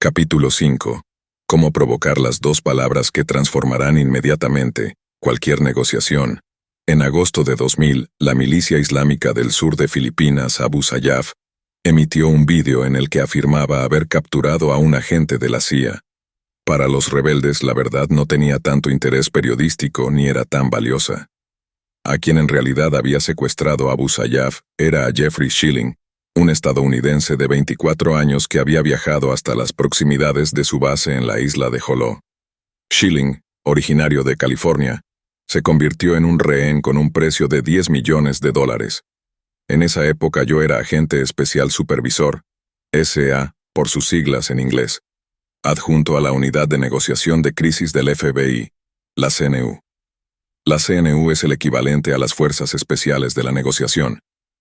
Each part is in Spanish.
Capítulo 5. Cómo provocar las dos palabras que transformarán inmediatamente cualquier negociación. En agosto de 2000, la milicia islámica del sur de Filipinas, Abu Sayyaf, emitió un vídeo en el que afirmaba haber capturado a un agente de la CIA. Para los rebeldes, la verdad no tenía tanto interés periodístico ni era tan valiosa. A quien en realidad había secuestrado a Abu Sayyaf era a Jeffrey Schilling, un estadounidense de 24 años que había viajado hasta las proximidades de su base en la isla de Jolo. Schilling, originario de California, se convirtió en un rehén con un precio de $10 millones. En esa época yo era agente especial supervisor, SA, por sus siglas en inglés, adjunto a la unidad de negociación de crisis del FBI, la CNU. La CNU es el equivalente a las Fuerzas Especiales de la Negociación.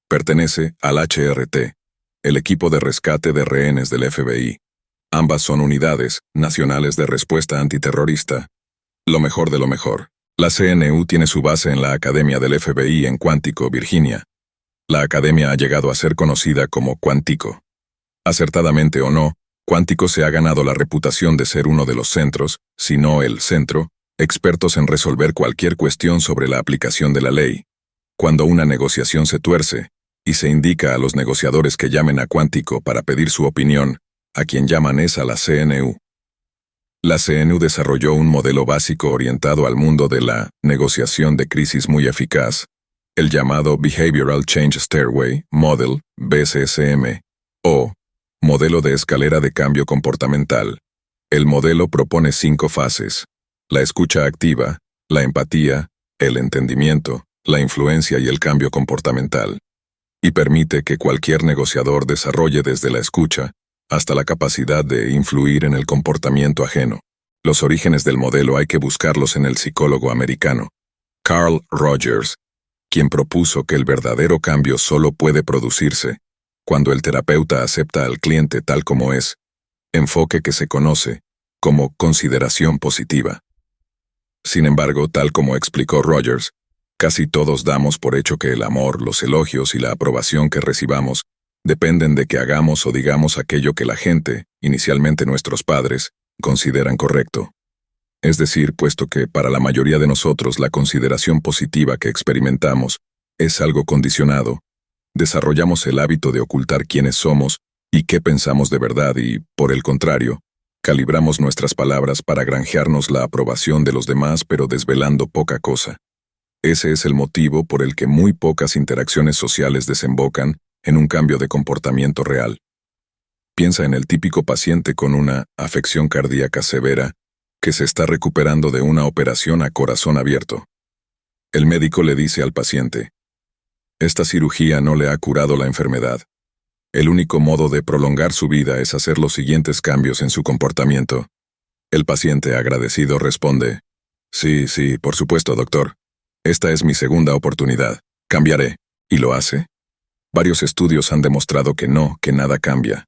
Pertenece al HRT, el equipo de rescate de rehenes del FBI. Ambas son unidades nacionales de respuesta antiterrorista. Lo mejor de lo mejor. La CNU tiene su base en la Academia del FBI en Quantico, Virginia. La academia ha llegado a ser conocida como Quantico. Acertadamente o no, Quantico se ha ganado la reputación de ser uno de los centros, si no el centro, expertos en resolver cualquier cuestión sobre la aplicación de la ley. Cuando una negociación se tuerce, y se indica a los negociadores que llamen a Quantico para pedir su opinión, a quien llaman es a la CNU. La CNU desarrolló un modelo básico orientado al mundo de la negociación de crisis muy eficaz, el llamado Behavioral Change Stairway Model, BCSM, o Modelo de Escalera de Cambio Comportamental. El modelo propone 5 fases: la escucha activa, la empatía, el entendimiento, la influencia y el cambio comportamental, y permite que cualquier negociador desarrolle desde la escucha hasta la capacidad de influir en el comportamiento ajeno. Los orígenes del modelo hay que buscarlos en el psicólogo americano, Carl Rogers, quien propuso que el verdadero cambio solo puede producirse cuando el terapeuta acepta al cliente tal como es, enfoque que se conoce como consideración positiva. Sin embargo, tal como explicó Rogers, casi todos damos por hecho que el amor, los elogios y la aprobación que recibamos dependen de que hagamos o digamos aquello que la gente, inicialmente nuestros padres, consideran correcto. Es decir, puesto que para la mayoría de nosotros la consideración positiva que experimentamos es algo condicionado, desarrollamos el hábito de ocultar quiénes somos y qué pensamos de verdad y, por el contrario, calibramos nuestras palabras para granjearnos la aprobación de los demás pero desvelando poca cosa. Ese es el motivo por el que muy pocas interacciones sociales desembocan en un cambio de comportamiento real. Piensa en el típico paciente con una afección cardíaca severa que se está recuperando de una operación a corazón abierto. El médico le dice al paciente: esta cirugía no le ha curado la enfermedad. El único modo de prolongar su vida es hacer los siguientes cambios en su comportamiento. El paciente agradecido responde: sí, por supuesto, doctor. Esta es mi segunda oportunidad. Cambiaré. ¿Y lo hace? Varios estudios han demostrado que no, que nada cambia.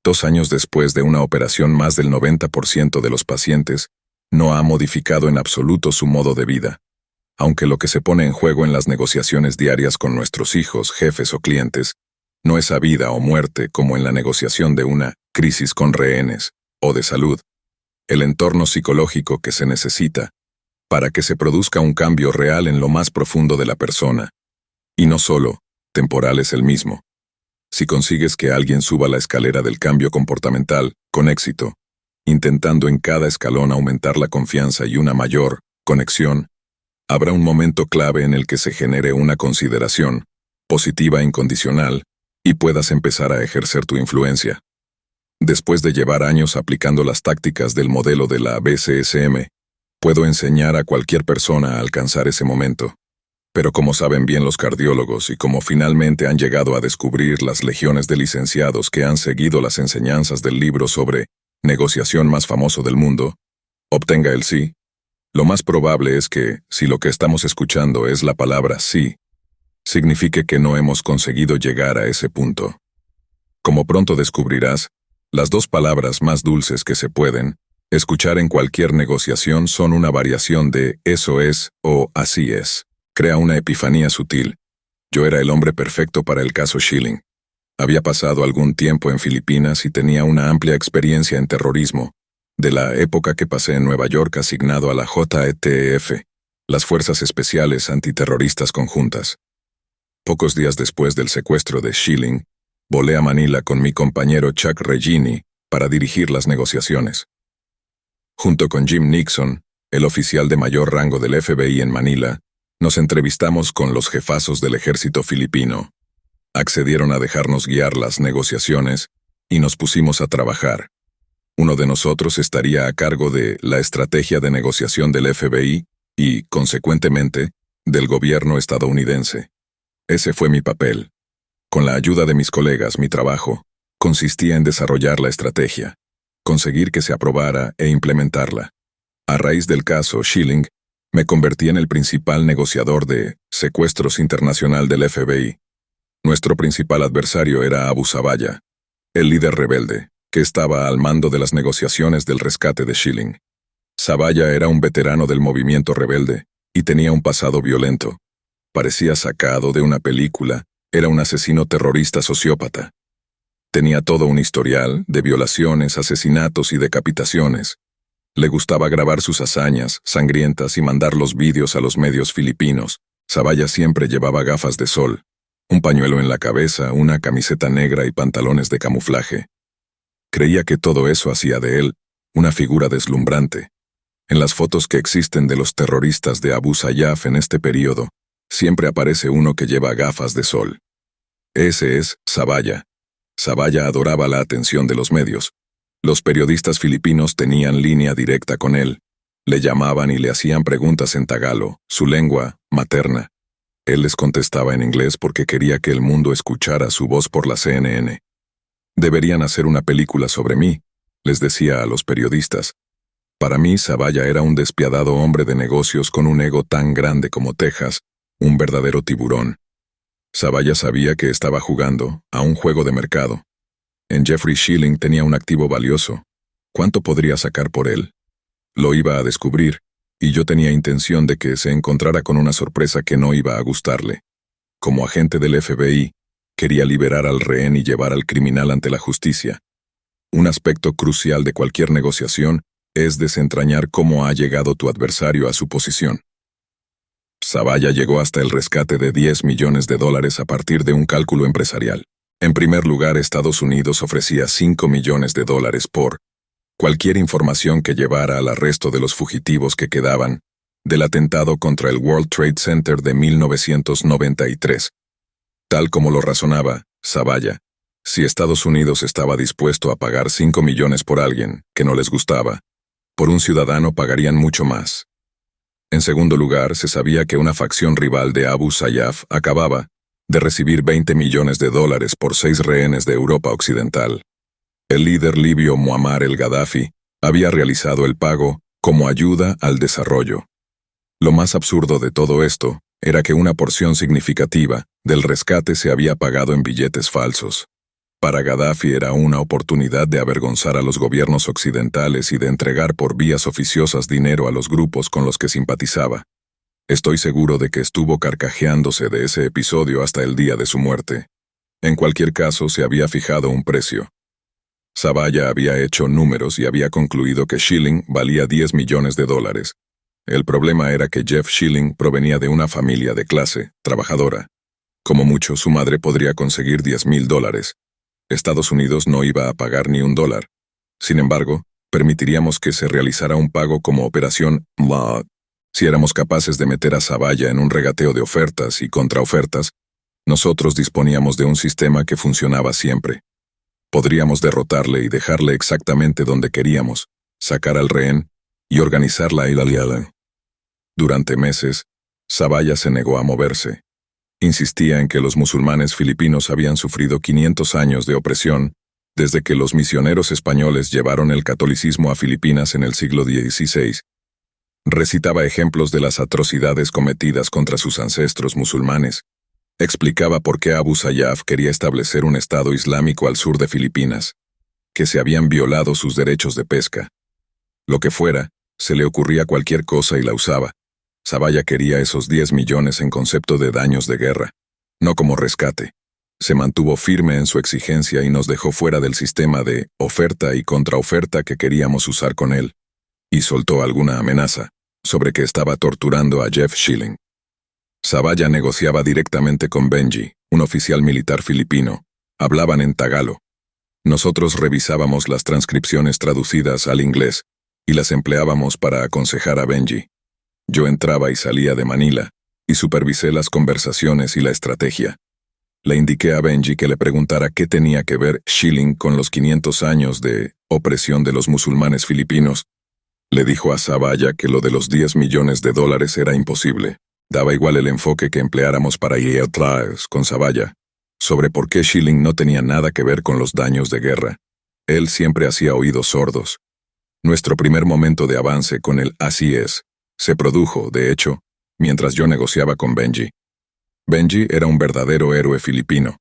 2 años después de una operación, más del 90% de los pacientes no ha modificado en absoluto su modo de vida. Aunque lo que se pone en juego en las negociaciones diarias con nuestros hijos, jefes o clientes no es a vida o muerte como en la negociación de una crisis con rehenes o de salud. El entorno psicológico que se necesita para que se produzca un cambio real en lo más profundo de la persona. Y no solo temporal es el mismo. Si consigues que alguien suba la escalera del cambio comportamental con éxito, intentando en cada escalón aumentar la confianza y una mayor conexión, habrá un momento clave en el que se genere una consideración positiva e incondicional y puedas empezar a ejercer tu influencia. Después de llevar años aplicando las tácticas del modelo de la BCSM, puedo enseñar a cualquier persona a alcanzar ese momento. Pero como saben bien los cardiólogos y como finalmente han llegado a descubrir las legiones de licenciados que han seguido las enseñanzas del libro sobre negociación más famoso del mundo, obtenga el sí, lo más probable es que, si lo que estamos escuchando es la palabra sí, signifique que no hemos conseguido llegar a ese punto. Como pronto descubrirás, las 2 palabras más dulces que se pueden escuchar en cualquier negociación son una variación de eso es o así es. Crea una epifanía sutil. Yo era el hombre perfecto para el caso Schilling. Había pasado algún tiempo en Filipinas y tenía una amplia experiencia en terrorismo, de la época que pasé en Nueva York asignado a la JETF, las Fuerzas Especiales Antiterroristas Conjuntas. Pocos días después del secuestro de Schilling, volé a Manila con mi compañero Chuck Regini para dirigir las negociaciones. Junto con Jim Nixon, el oficial de mayor rango del FBI en Manila, nos entrevistamos con los jefazos del ejército filipino. Accedieron a dejarnos guiar las negociaciones y nos pusimos a trabajar. Uno de nosotros estaría a cargo de la estrategia de negociación del FBI y, consecuentemente, del gobierno estadounidense. Ese fue mi papel. Con la ayuda de mis colegas, mi trabajo consistía en desarrollar la estrategia, conseguir que se aprobara e implementarla. A raíz del caso Schilling, me convertí en el principal negociador de secuestros internacional del FBI. Nuestro principal adversario era Abu Zavalla, el líder rebelde, que estaba al mando de las negociaciones del rescate de Schilling. Zavalla era un veterano del movimiento rebelde y tenía un pasado violento. Parecía sacado de una película, era un asesino terrorista sociópata. Tenía todo un historial de violaciones, asesinatos y decapitaciones. Le gustaba grabar sus hazañas sangrientas y mandar los vídeos a los medios filipinos. Zavalla siempre llevaba gafas de sol, un pañuelo en la cabeza, una camiseta negra y pantalones de camuflaje. Creía que todo eso hacía de él una figura deslumbrante. En las fotos que existen de los terroristas de Abu Sayyaf en este período, siempre aparece uno que lleva gafas de sol. Ese es Zavalla. Zavalla adoraba la atención de los medios. Los periodistas filipinos tenían línea directa con él. Le llamaban y le hacían preguntas en tagalo, su lengua materna. Él les contestaba en inglés porque quería que el mundo escuchara su voz por la CNN. Deberían hacer una película sobre mí, les decía a los periodistas. Para mí, Zavalla era un despiadado hombre de negocios con un ego tan grande como Texas, un verdadero tiburón. Zavalla sabía que estaba jugando a un juego de mercado. En Jeffrey Schilling tenía un activo valioso. ¿Cuánto podría sacar por él? Lo iba a descubrir, y yo tenía intención de que se encontrara con una sorpresa que no iba a gustarle. Como agente del FBI, quería liberar al rehén y llevar al criminal ante la justicia. Un aspecto crucial de cualquier negociación es desentrañar cómo ha llegado tu adversario a su posición. Zavalla llegó hasta el rescate de $10 millones a partir de un cálculo empresarial. En primer lugar, Estados Unidos ofrecía $5 millones por cualquier información que llevara al arresto de los fugitivos que quedaban del atentado contra el World Trade Center de 1993. Tal como lo razonaba Zavalla, si Estados Unidos estaba dispuesto a pagar $5 millones por alguien que no les gustaba, por un ciudadano pagarían mucho más. En segundo lugar, se sabía que una facción rival de Abu Sayyaf acababa de recibir $20 millones por 6 rehenes de Europa Occidental. El líder libio Muammar el-Gaddafi había realizado el pago como ayuda al desarrollo. Lo más absurdo de todo esto era que una porción significativa del rescate se había pagado en billetes falsos. Para Gaddafi era una oportunidad de avergonzar a los gobiernos occidentales y de entregar por vías oficiosas dinero a los grupos con los que simpatizaba. Estoy seguro de que estuvo carcajeándose de ese episodio hasta el día de su muerte. En cualquier caso, se había fijado un precio. Zavalla había hecho números y había concluido que Schilling valía $10 millones. El problema era que Jeff Schilling provenía de una familia de clase trabajadora. Como mucho, su madre podría conseguir $10,000. Estados Unidos no iba a pagar ni $1. Sin embargo, permitiríamos que se realizara un pago como operación MOD. Si éramos capaces de meter a Zavalla en un regateo de ofertas y contraofertas, nosotros disponíamos de un sistema que funcionaba siempre. Podríamos derrotarle y dejarle exactamente donde queríamos, sacar al rehén y organizar la alianza. Durante meses, Zavalla se negó a moverse. Insistía en que los musulmanes filipinos habían sufrido 500 años de opresión desde que los misioneros españoles llevaron el catolicismo a Filipinas en el siglo XVI. Recitaba ejemplos de las atrocidades cometidas contra sus ancestros musulmanes. Explicaba por qué Abu Sayyaf quería establecer un Estado islámico al sur de Filipinas, que se habían violado sus derechos de pesca. Lo que fuera, se le ocurría cualquier cosa y la usaba. Zavalla quería esos $10 millones en concepto de daños de guerra, no como rescate. Se mantuvo firme en su exigencia y nos dejó fuera del sistema de oferta y contraoferta que queríamos usar con él, y soltó alguna amenaza sobre que estaba torturando a Jeff Schilling. Zavalla negociaba directamente con Benji, un oficial militar filipino. Hablaban en tagalo. Nosotros revisábamos las transcripciones traducidas al inglés y las empleábamos para aconsejar a Benji. Yo entraba y salía de Manila y supervisé las conversaciones y la estrategia. Le indiqué a Benji que le preguntara qué tenía que ver Schilling con los 500 años de opresión de los musulmanes filipinos. Le dijo a Zavalla que lo de los $10 millones era imposible. Daba igual el enfoque que empleáramos para ir atrás con Zavalla, sobre por qué Schilling no tenía nada que ver con los daños de guerra. Él siempre hacía oídos sordos. Nuestro primer momento de avance con el así es se produjo, de hecho, mientras yo negociaba con Benji. Benji era un verdadero héroe filipino.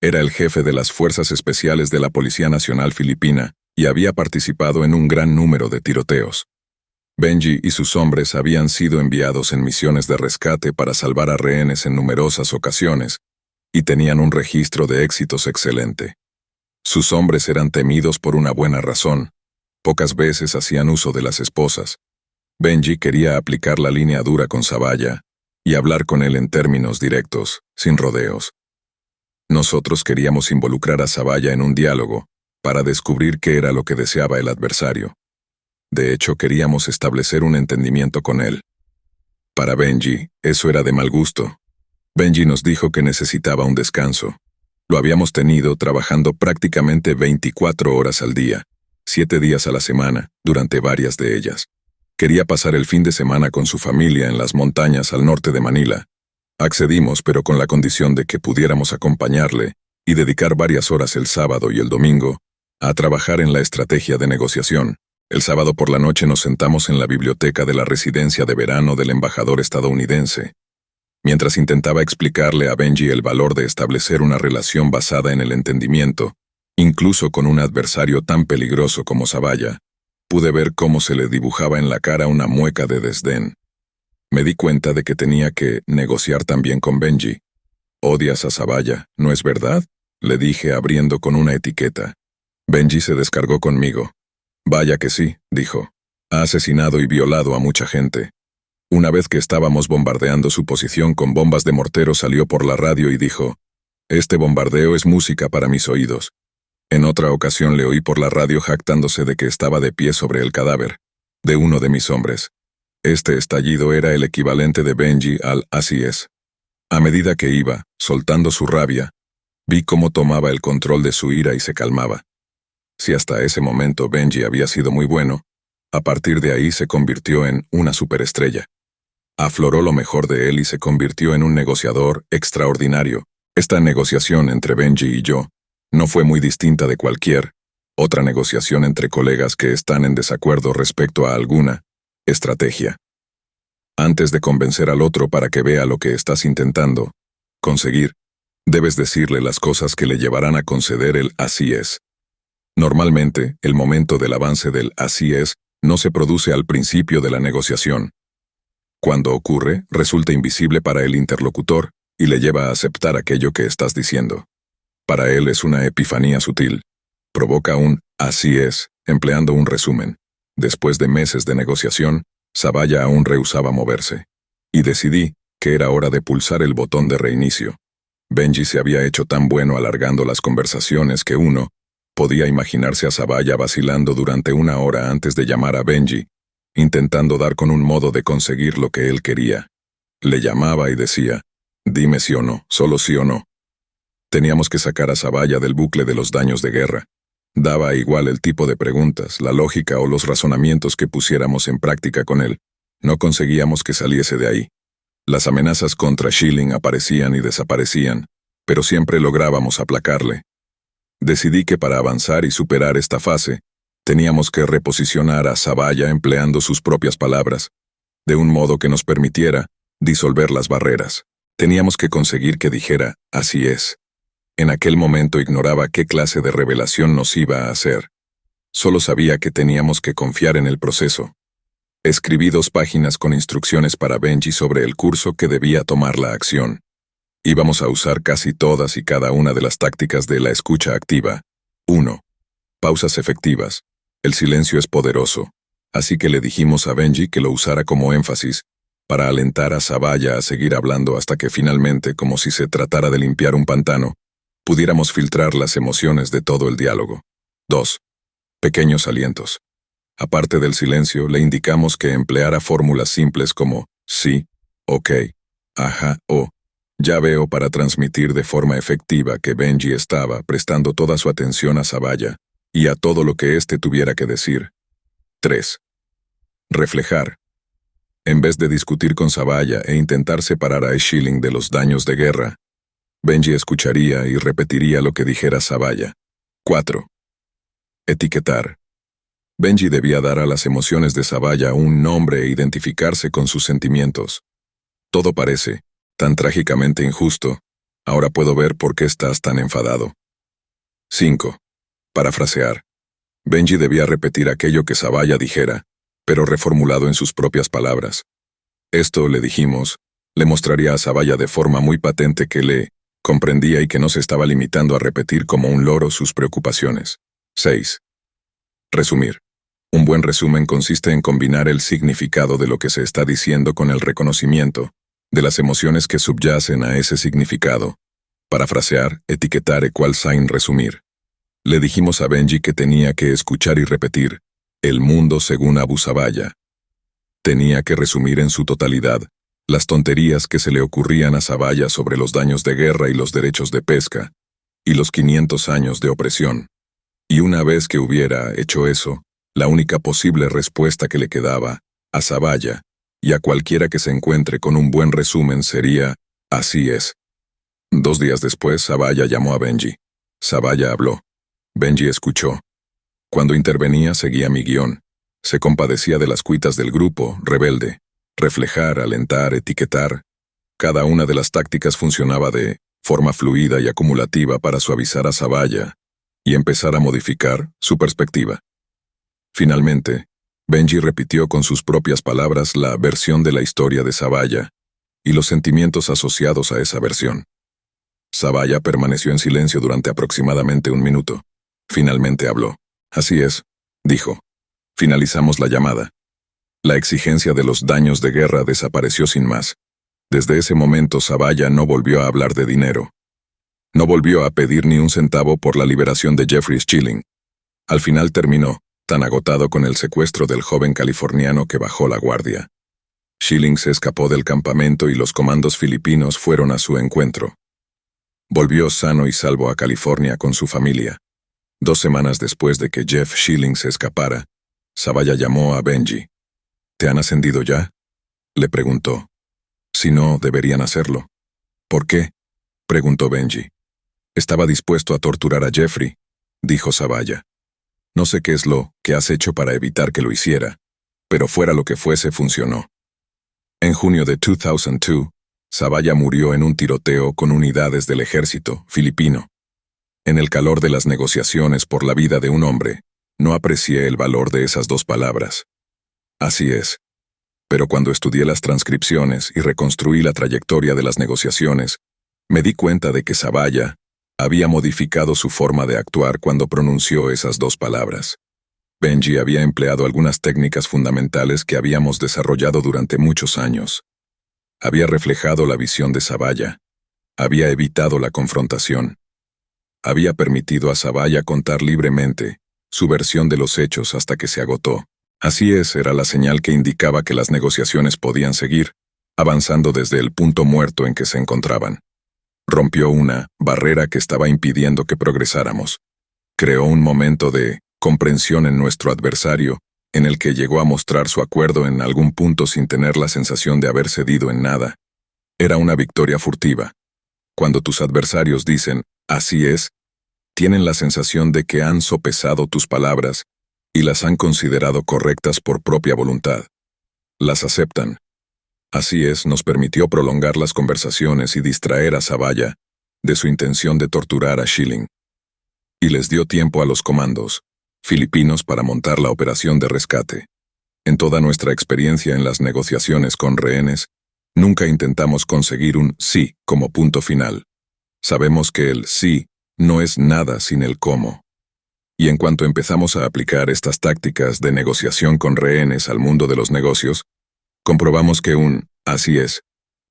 Era el jefe de las Fuerzas Especiales de la Policía Nacional Filipina y había participado en un gran número de tiroteos. Benji y sus hombres habían sido enviados en misiones de rescate para salvar a rehenes en numerosas ocasiones, y tenían un registro de éxitos excelente. Sus hombres eran temidos por una buena razón. Pocas veces hacían uso de las esposas. Benji quería aplicar la línea dura con Zavalla y hablar con él en términos directos, sin rodeos. Nosotros queríamos involucrar a Zavalla en un diálogo para descubrir qué era lo que deseaba el adversario. De hecho, queríamos establecer un entendimiento con él. Para Benji, eso era de mal gusto. Benji nos dijo que necesitaba un descanso. Lo habíamos tenido trabajando prácticamente 24 horas al día, 7 días a la semana, durante varias de ellas. Quería pasar el fin de semana con su familia en las montañas al norte de Manila. Accedimos, pero con la condición de que pudiéramos acompañarle y dedicar varias horas el sábado y el domingo a trabajar en la estrategia de negociación. El sábado por la noche nos sentamos en la biblioteca de la residencia de verano del embajador estadounidense. Mientras intentaba explicarle a Benji el valor de establecer una relación basada en el entendimiento, incluso con un adversario tan peligroso como Zavalla, pude ver cómo se le dibujaba en la cara una mueca de desdén. Me di cuenta de que tenía que negociar también con Benji. «Odias a Zavalla, ¿no es verdad?», le dije abriendo con una etiqueta. Benji se descargó conmigo. «Vaya que sí», dijo. «Ha asesinado y violado a mucha gente». Una vez que estábamos bombardeando su posición con bombas de mortero, salió por la radio y dijo: «Este bombardeo es música para mis oídos». En otra ocasión le oí por la radio jactándose de que estaba de pie sobre el cadáver de uno de mis hombres. Este estallido era el equivalente de Benji al así es. A medida que iba, soltando su rabia, vi cómo tomaba el control de su ira y se calmaba. Si hasta ese momento Benji había sido muy bueno, a partir de ahí se convirtió en una superestrella. Afloró lo mejor de él y se convirtió en un negociador extraordinario. Esta negociación entre Benji y yo no fue muy distinta de cualquier otra negociación entre colegas que están en desacuerdo respecto a alguna estrategia. Antes de convencer al otro para que vea lo que estás intentando conseguir, debes decirle las cosas que le llevarán a conceder el así es. Normalmente, el momento del avance del así es no se produce al principio de la negociación. Cuando ocurre, resulta invisible para el interlocutor y le lleva a aceptar aquello que estás diciendo. Para él es una epifanía sutil. Provoca un así es, empleando un resumen. Después de meses de negociación, Zavalla aún rehusaba moverse. Y decidí que era hora de pulsar el botón de reinicio. Benji se había hecho tan bueno alargando las conversaciones que uno podía imaginarse a Zavalla vacilando durante 1 hora antes de llamar a Benji, intentando dar con un modo de conseguir lo que él quería. Le llamaba y decía: «Dime sí o no, solo sí o no». Teníamos que sacar a Zavalla del bucle de los daños de guerra. Daba igual el tipo de preguntas, la lógica o los razonamientos que pusiéramos en práctica con él. No conseguíamos que saliese de ahí. Las amenazas contra Schilling aparecían y desaparecían, pero siempre lográbamos aplacarle. Decidí que para avanzar y superar esta fase, teníamos que reposicionar a Zavalla empleando sus propias palabras, de un modo que nos permitiera disolver las barreras. Teníamos que conseguir que dijera: «Así es». En aquel momento ignoraba qué clase de revelación nos iba a hacer. Solo sabía que teníamos que confiar en el proceso. Escribí 2 páginas con instrucciones para Benji sobre el curso que debía tomar la acción. Íbamos a usar casi todas y cada una de las tácticas de la escucha activa. 1. Pausas efectivas. El silencio es poderoso, así que le dijimos a Benji que lo usara como énfasis, para alentar a Zavalla a seguir hablando hasta que finalmente, como si se tratara de limpiar un pantano, pudiéramos filtrar las emociones de todo el diálogo. 2. Pequeños alientos. Aparte del silencio, le indicamos que empleara fórmulas simples como sí, ok, ajá o ya veo para transmitir de forma efectiva que Benji estaba prestando toda su atención a Zavalla y a todo lo que éste tuviera que decir. 3. Reflejar. En vez de discutir con Zavalla e intentar separar a Schilling de los daños de guerra, Benji escucharía y repetiría lo que dijera Zavalla. 4. Etiquetar. Benji debía dar a las emociones de Zavalla un nombre e identificarse con sus sentimientos. Todo parece tan trágicamente injusto. Ahora puedo ver por qué estás tan enfadado. 5. Parafrasear. Benji debía repetir aquello que Zavalla dijera, pero reformulado en sus propias palabras. Esto, le dijimos, le mostraría a Zavalla de forma muy patente que le comprendía y que no se estaba limitando a repetir como un loro sus preocupaciones. 6. Resumir. Un buen resumen consiste en combinar el significado de lo que se está diciendo con el reconocimiento de las emociones que subyacen a ese significado. Parafrasear, etiquetar equal sign resumir. Le dijimos a Benji que tenía que escuchar y repetir el mundo según Abu Zavalla. Tenía que resumir en su totalidad las tonterías que se le ocurrían a Zavalla sobre los daños de guerra y los derechos de pesca, y los 500 años de opresión. Y una vez que hubiera hecho eso, la única posible respuesta que le quedaba a Zavalla y a cualquiera que se encuentre con un buen resumen sería, así es. 2 días después, Zavalla llamó a Benji. Zavalla habló. Benji escuchó. Cuando intervenía, seguía mi guión. Se compadecía de las cuitas del grupo, rebelde. Reflejar, alentar, etiquetar. Cada una de las tácticas funcionaba de forma fluida y acumulativa para suavizar a Zavalla y empezar a modificar su perspectiva. Finalmente, Benji repitió con sus propias palabras la versión de la historia de Zavalla y los sentimientos asociados a esa versión. Zavalla permaneció en silencio durante aproximadamente 1 minuto. Finalmente habló. Así es, dijo. Finalizamos la llamada. La exigencia de los daños de guerra desapareció sin más. Desde ese momento Zavalla no volvió a hablar de dinero. No volvió a pedir ni un centavo por la liberación de Jeffrey Schilling. Al final terminó, tan agotado con el secuestro del joven californiano que bajó la guardia. Schilling se escapó del campamento y los comandos filipinos fueron a su encuentro. Volvió sano y salvo a California con su familia. 2 semanas después de que Jeff Schilling se escapara, Zavalla llamó a Benji. ¿Te han ascendido ya?, le preguntó. Si no, deberían hacerlo. ¿Por qué?, preguntó Benji. Estaba dispuesto a torturar a Jeffrey, dijo Zavalla. No sé qué es lo que has hecho para evitar que lo hiciera, pero fuera lo que fuese, funcionó. En junio de 2002, Zavalla murió en un tiroteo con unidades del ejército filipino. En el calor de las negociaciones por la vida de un hombre, no aprecié el valor de esas 2 palabras. Así es. Pero cuando estudié las transcripciones y reconstruí la trayectoria de las negociaciones, me di cuenta de que Zavalla había modificado su forma de actuar cuando pronunció esas 2 palabras. Benji había empleado algunas técnicas fundamentales que habíamos desarrollado durante muchos años. Había reflejado la visión de Zavalla. Había evitado la confrontación. Había permitido a Zavalla contar libremente su versión de los hechos hasta que se agotó. Así es, era la señal que indicaba que las negociaciones podían seguir, avanzando desde el punto muerto en que se encontraban. Rompió una barrera que estaba impidiendo que progresáramos. Creó un momento de comprensión en nuestro adversario, en el que llegó a mostrar su acuerdo en algún punto sin tener la sensación de haber cedido en nada. Era una victoria furtiva. Cuando tus adversarios dicen, así es, tienen la sensación de que han sopesado tus palabras y las han considerado correctas por propia voluntad. Las aceptan. Así es, nos permitió prolongar las conversaciones y distraer a Zavalla de su intención de torturar a Schilling. Y les dio tiempo a los comandos filipinos para montar la operación de rescate. En toda nuestra experiencia en las negociaciones con rehenes, Nunca intentamos conseguir un sí como punto final. Sabemos que el sí no es nada sin el cómo. Y en cuanto empezamos a aplicar estas tácticas de negociación con rehenes al mundo de los negocios, comprobamos que un así es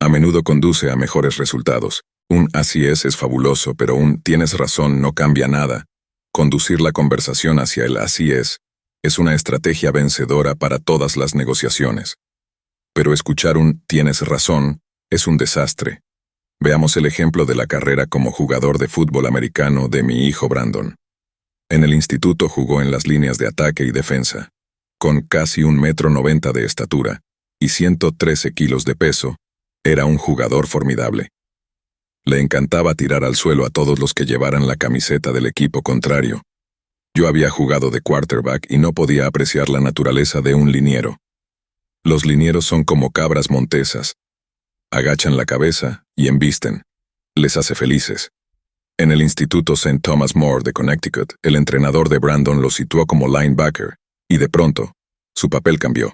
a menudo conduce a mejores resultados. Un así es fabuloso, pero un tienes razón no cambia nada. Conducir la conversación hacia el así es una estrategia vencedora para todas las negociaciones. Pero escuchar un tienes razón es un desastre. Veamos el ejemplo de la carrera como jugador de fútbol americano de mi hijo Brandon. En el instituto jugó en las líneas de ataque y defensa. Con casi 1,90 m de estatura y 113 kilos de peso, era un jugador formidable. Le encantaba tirar al suelo a todos los que llevaran la camiseta del equipo contrario. Yo había jugado de quarterback y no podía apreciar la naturaleza de un liniero. Los linieros son como cabras montesas. Agachan la cabeza y embisten. Les hace felices. En el Instituto St. Thomas More de Connecticut, el entrenador de Brandon lo situó como linebacker, y de pronto, su papel cambió.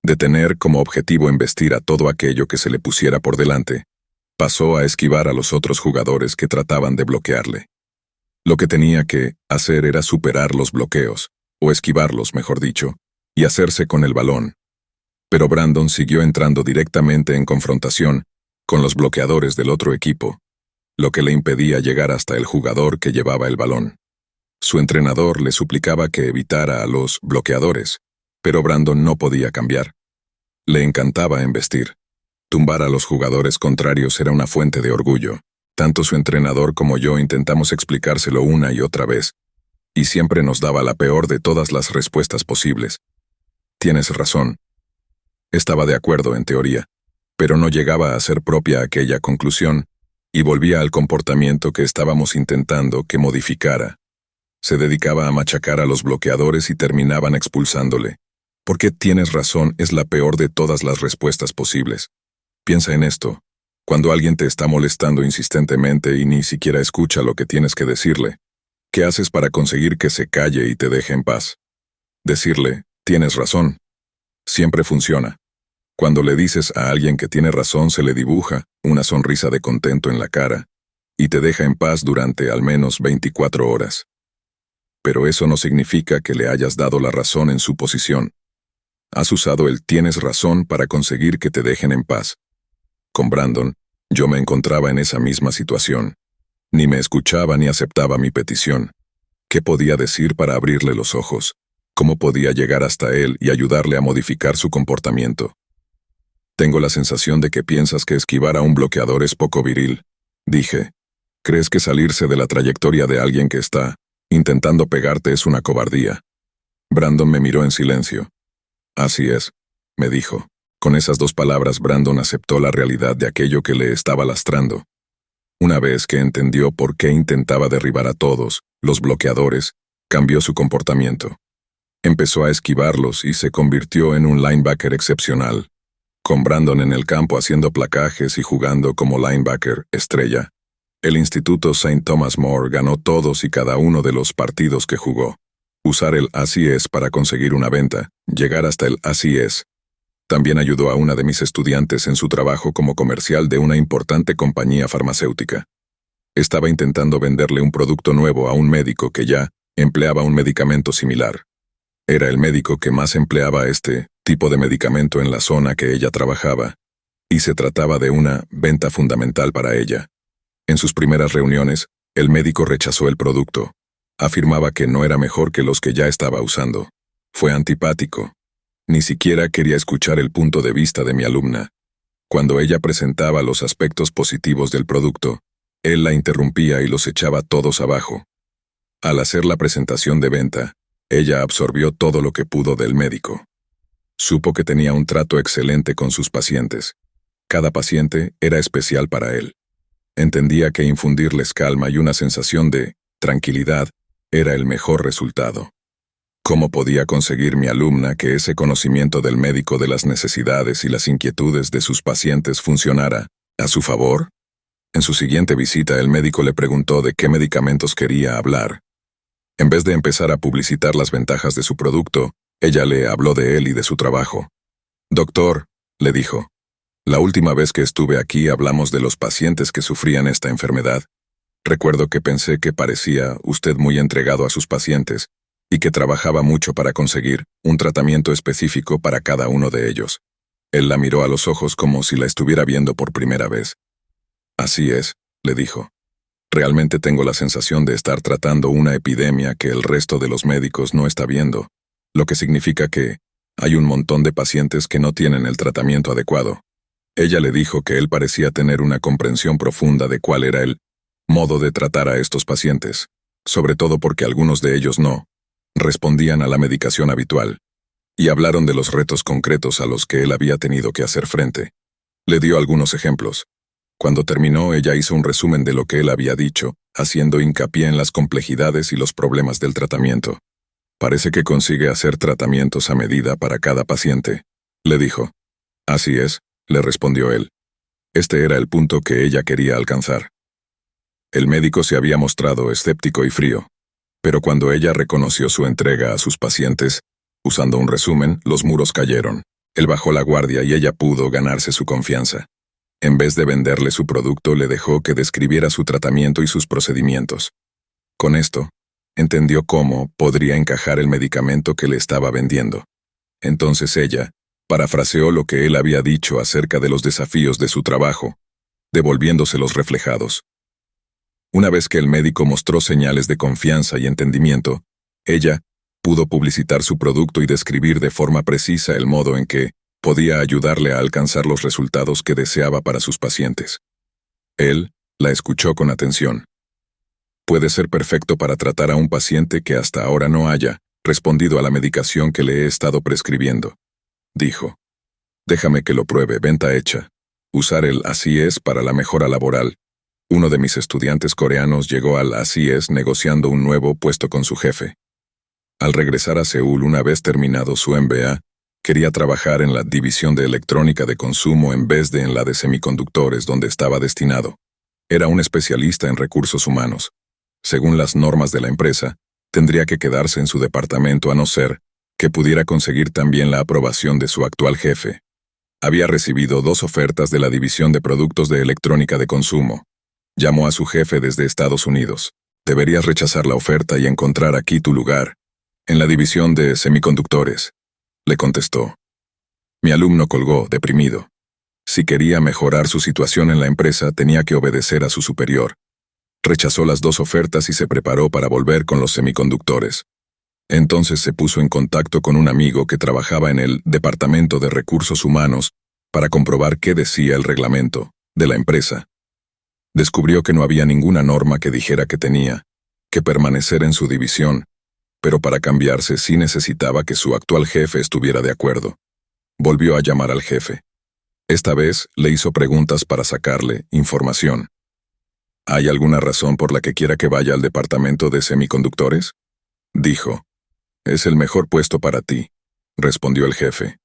De tener como objetivo embestir a todo aquello que se le pusiera por delante, pasó a esquivar a los otros jugadores que trataban de bloquearle. Lo que tenía que hacer era superar los bloqueos, o esquivarlos, mejor dicho, y hacerse con el balón. Pero Brandon siguió entrando directamente en confrontación con los bloqueadores del otro equipo, lo que le impedía llegar hasta el jugador que llevaba el balón. Su entrenador le suplicaba que evitara a los bloqueadores, pero Brandon no podía cambiar. Le encantaba embestir. Tumbar a los jugadores contrarios era una fuente de orgullo. Tanto su entrenador como yo intentamos explicárselo una y otra vez, y siempre nos daba la peor de todas las respuestas posibles. Tienes razón. Estaba de acuerdo en teoría, pero no llegaba a ser propia aquella conclusión, y volvía al comportamiento que estábamos intentando que modificara. Se dedicaba a machacar a los bloqueadores y terminaban expulsándole. Porque tienes razón es la peor de todas las respuestas posibles. Piensa en esto. Cuando alguien te está molestando insistentemente y ni siquiera escucha lo que tienes que decirle, ¿qué haces para conseguir que se calle y te deje en paz? Decirle, tienes razón. Siempre funciona. Cuando le dices a alguien que tiene razón se le dibuja una sonrisa de contento en la cara y te deja en paz durante al menos 24 horas. Pero eso no significa que le hayas dado la razón en su posición. Has usado el tienes razón para conseguir que te dejen en paz. Con Brandon, yo me encontraba en esa misma situación. Ni me escuchaba ni aceptaba mi petición. ¿Qué podía decir para abrirle los ojos? ¿Cómo podía llegar hasta él y ayudarle a modificar su comportamiento? Tengo la sensación de que piensas que esquivar a un bloqueador es poco viril, dije. ¿Crees que salirse de la trayectoria de alguien que está intentando pegarte es una cobardía? Brandon me miró en silencio. Así es, me dijo. Con esas dos palabras Brandon aceptó la realidad de aquello que le estaba lastrando. Una vez que entendió por qué intentaba derribar a todos los bloqueadores, cambió su comportamiento. Empezó a esquivarlos y se convirtió en un linebacker excepcional. Con Brandon en el campo haciendo placajes y jugando como linebacker estrella, el Instituto St. Thomas More ganó todos y cada uno de los partidos que jugó. Usar el así es para conseguir una venta, llegar hasta el así es. También ayudó a una de mis estudiantes en su trabajo como comercial de una importante compañía farmacéutica. Estaba intentando venderle un producto nuevo a un médico que ya empleaba un medicamento similar. Era el médico que más empleaba este tipo de medicamento en la zona que ella trabajaba, y se trataba de una venta fundamental para ella. En sus primeras reuniones, el médico rechazó el producto. Afirmaba que no era mejor que los que ya estaba usando. Fue antipático. Ni siquiera quería escuchar el punto de vista de mi alumna. Cuando ella presentaba los aspectos positivos del producto, él la interrumpía y los echaba todos abajo. Al hacer la presentación de venta, ella absorbió todo lo que pudo del médico. Supo que tenía un trato excelente con sus pacientes. Cada paciente era especial para él. Entendía que infundirles calma y una sensación de tranquilidad era el mejor resultado. ¿Cómo podía conseguir mi alumna que ese conocimiento del médico de las necesidades y las inquietudes de sus pacientes funcionara a su favor? En su siguiente visita, el médico le preguntó de qué medicamentos quería hablar. En vez de empezar a publicitar las ventajas de su producto, ella le habló de él y de su trabajo. «Doctor», le dijo, La última vez que estuve aquí hablamos de los pacientes que sufrían esta enfermedad. Recuerdo que pensé que parecía usted muy entregado a sus pacientes y que trabajaba mucho para conseguir un tratamiento específico para cada uno de ellos. Él la miró a los ojos como si la estuviera viendo por primera vez. Así es, le dijo. Realmente tengo la sensación de estar tratando una epidemia que el resto de los médicos no está viendo, lo que significa que hay un montón de pacientes que no tienen el tratamiento adecuado. Ella le dijo que él parecía tener una comprensión profunda de cuál era el modo de tratar a estos pacientes, sobre todo porque algunos de ellos no respondían a la medicación habitual, y hablaron de los retos concretos a los que él había tenido que hacer frente. Le dio algunos ejemplos. Cuando terminó, ella hizo un resumen de lo que él había dicho, haciendo hincapié en las complejidades y los problemas del tratamiento. Parece que consigue hacer tratamientos a medida para cada paciente, le dijo. Así es, le respondió él. Este era el punto que ella quería alcanzar. El médico se había mostrado escéptico y frío, pero cuando ella reconoció su entrega a sus pacientes, usando un resumen, los muros cayeron. Él bajó la guardia y ella pudo ganarse su confianza. En vez de venderle su producto, le dejó que describiera su tratamiento y sus procedimientos. Con esto, entendió cómo podría encajar el medicamento que le estaba vendiendo. Entonces ella parafraseó lo que él había dicho acerca de los desafíos de su trabajo, devolviéndoselos reflejados. Una vez que el médico mostró señales de confianza y entendimiento, ella pudo publicitar su producto y describir de forma precisa el modo en que podía ayudarle a alcanzar los resultados que deseaba para sus pacientes. Él la escuchó con atención. Puede ser perfecto para tratar a un paciente que hasta ahora no haya respondido a la medicación que le he estado prescribiendo, dijo. Déjame que lo pruebe, venta hecha. Usar el así es para la mejora laboral. Uno de mis estudiantes coreanos llegó al así es negociando un nuevo puesto con su jefe. Al regresar a Seúl una vez terminado su MBA, quería trabajar en la división de electrónica de consumo en vez de en la de semiconductores donde estaba destinado. Era un especialista en recursos humanos. Según las normas de la empresa, tendría que quedarse en su departamento a no ser que pudiera conseguir también la aprobación de su actual jefe. Había recibido 2 ofertas de la división de productos de electrónica de consumo. Llamó a su jefe desde Estados Unidos. Deberías rechazar la oferta y encontrar aquí tu lugar, en la división de semiconductores, le contestó. Mi alumno colgó, deprimido. Si quería mejorar su situación en la empresa, tenía que obedecer a su superior. Rechazó las 2 ofertas y se preparó para volver con los semiconductores. Entonces se puso en contacto con un amigo que trabajaba en el Departamento de Recursos Humanos para comprobar qué decía el reglamento de la empresa. Descubrió que no había ninguna norma que dijera que tenía que permanecer en su división, pero para cambiarse sí necesitaba que su actual jefe estuviera de acuerdo. Volvió a llamar al jefe. Esta vez le hizo preguntas para sacarle información. ¿Hay alguna razón por la que quiera que vaya al departamento de semiconductores? Dijo. Es el mejor puesto para ti, respondió el jefe.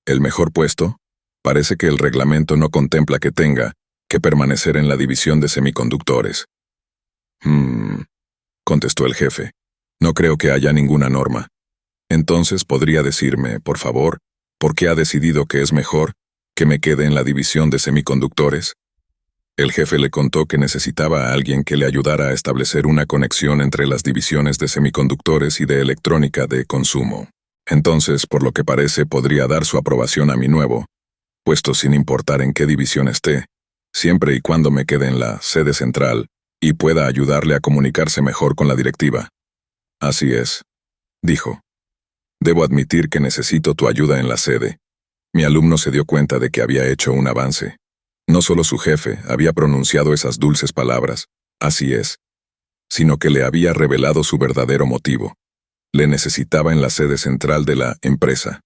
¿El mejor puesto? Parece que el reglamento no contempla que tenga que permanecer en la división de semiconductores. Contestó el jefe. No creo que haya ninguna norma. Entonces, ¿podría decirme, por favor, por qué ha decidido que es mejor que me quede en la división de semiconductores? El jefe le contó que necesitaba a alguien que le ayudara a establecer una conexión entre las divisiones de semiconductores y de electrónica de consumo. Entonces, por lo que parece, podría dar su aprobación a mi nuevo puesto sin importar en qué división esté, siempre y cuando me quede en la sede central y pueda ayudarle a comunicarse mejor con la directiva. Así es, dijo. Debo admitir que necesito tu ayuda en la sede. Mi alumno se dio cuenta de que había hecho un avance. No solo su jefe había pronunciado esas dulces palabras, así es, sino que le había revelado su verdadero motivo. Le necesitaba en la sede central de la empresa.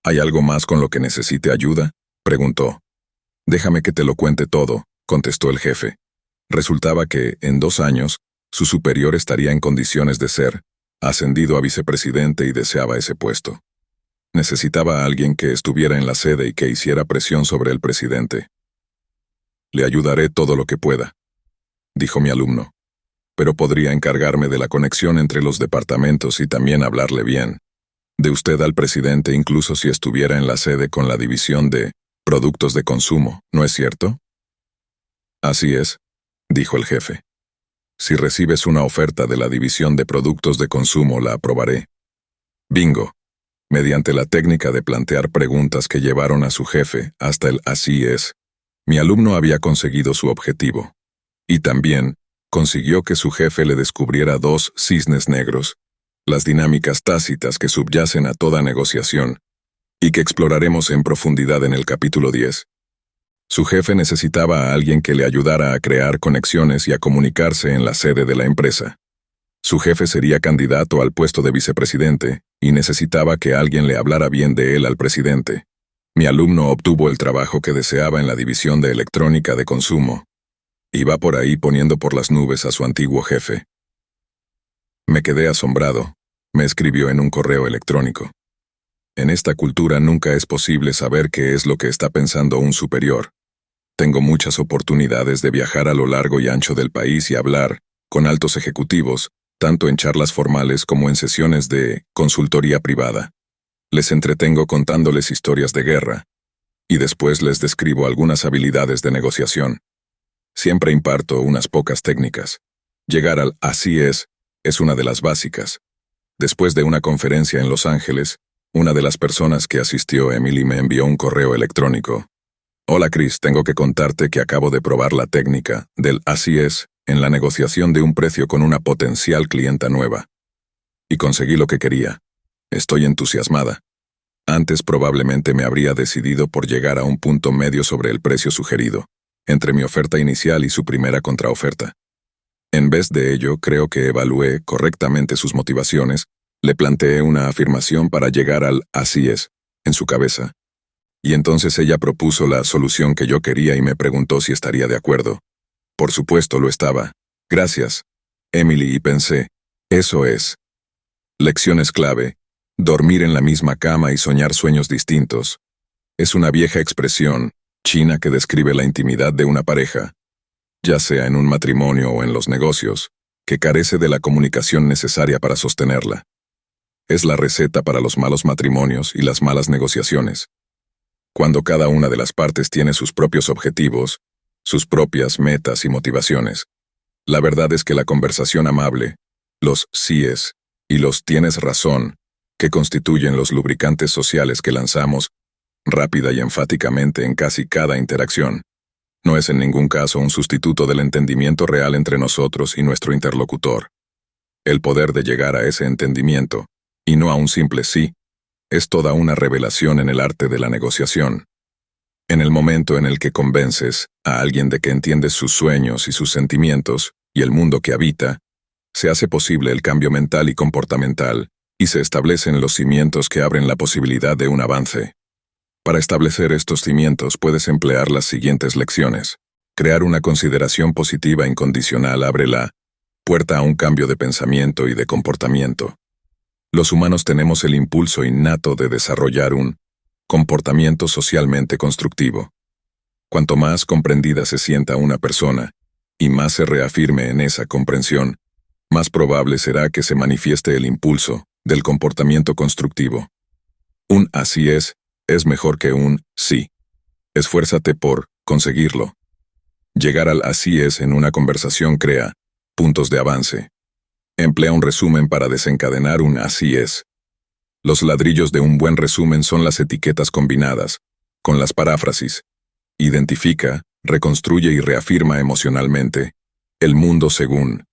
¿Hay algo más con lo que necesite ayuda?, preguntó. Déjame que te lo cuente todo, contestó el jefe. Resultaba que, en 2 años, su superior estaría en condiciones de ser ascendido a vicepresidente y deseaba ese puesto. Necesitaba a alguien que estuviera en la sede y que hiciera presión sobre el presidente. Le ayudaré todo lo que pueda, dijo mi alumno. Pero podría encargarme de la conexión entre los departamentos y también hablarle bien de usted al presidente incluso si estuviera en la sede con la división de Productos de consumo, ¿no es cierto? Así es, dijo el jefe. Si recibes una oferta de la división de productos de consumo, la aprobaré. Bingo. Mediante la técnica de plantear preguntas que llevaron a su jefe hasta el así es, mi alumno había conseguido su objetivo. Y también consiguió que su jefe le descubriera dos cisnes negros, las dinámicas tácitas que subyacen a toda negociación, y que exploraremos en profundidad en el capítulo 10. Su jefe necesitaba a alguien que le ayudara a crear conexiones y a comunicarse en la sede de la empresa. Su jefe sería candidato al puesto de vicepresidente y necesitaba que alguien le hablara bien de él al presidente. Mi alumno obtuvo el trabajo que deseaba en la división de electrónica de consumo. Iba por ahí poniendo por las nubes a su antiguo jefe. Me quedé asombrado, me escribió en un correo electrónico. En esta cultura nunca es posible saber qué es lo que está pensando un superior. Tengo muchas oportunidades de viajar a lo largo y ancho del país y hablar con altos ejecutivos, tanto en charlas formales como en sesiones de consultoría privada. Les entretengo contándoles historias de guerra, y después les describo algunas habilidades de negociación. Siempre imparto unas pocas técnicas. Llegar al así es una de las básicas. Después de una conferencia en Los Ángeles, una de las personas que asistió, Emily, me envió un correo electrónico. Hola Chris, tengo que contarte que acabo de probar la técnica del así es en la negociación de un precio con una potencial clienta nueva. Y conseguí lo que quería. Estoy entusiasmada. Antes probablemente me habría decidido por llegar a un punto medio sobre el precio sugerido, entre mi oferta inicial y su primera contraoferta. En vez de ello, creo que evalué correctamente sus motivaciones, le planteé una afirmación para llegar al así es, en su cabeza. Y entonces ella propuso la solución que yo quería y me preguntó si estaría de acuerdo. Por supuesto lo estaba. Gracias, Emily, y pensé, eso es. Lecciones clave. Dormir en la misma cama y soñar sueños distintos. Es una vieja expresión china que describe la intimidad de una pareja, ya sea en un matrimonio o en los negocios, que carece de la comunicación necesaria para sostenerla. Es la receta para los malos matrimonios y las malas negociaciones. Cuando cada una de las partes tiene sus propios objetivos, sus propias metas y motivaciones. La verdad es que la conversación amable, los síes y los tienes razón, que constituyen los lubricantes sociales que lanzamos rápida y enfáticamente en casi cada interacción, no es en ningún caso un sustituto del entendimiento real entre nosotros y nuestro interlocutor. El poder de llegar a ese entendimiento, y no a un simple sí, es toda una revelación en el arte de la negociación. En el momento en el que convences a alguien de que entiendes sus sueños y sus sentimientos, y el mundo que habita, se hace posible el cambio mental y comportamental, y se establecen los cimientos que abren la posibilidad de un avance. Para establecer estos cimientos puedes emplear las siguientes lecciones. Crear una consideración positiva incondicional abre la puerta a un cambio de pensamiento y de comportamiento. Los humanos tenemos el impulso innato de desarrollar un comportamiento socialmente constructivo. Cuanto más comprendida se sienta una persona, y más se reafirme en esa comprensión, más probable será que se manifieste el impulso del comportamiento constructivo. Un así es mejor que un sí. Esfuérzate por conseguirlo. Llegar al así es en una conversación crea puntos de avance. Emplea un resumen para desencadenar un así es. Los ladrillos de un buen resumen son las etiquetas combinadas, con las paráfrasis. Identifica, reconstruye y reafirma emocionalmente el mundo según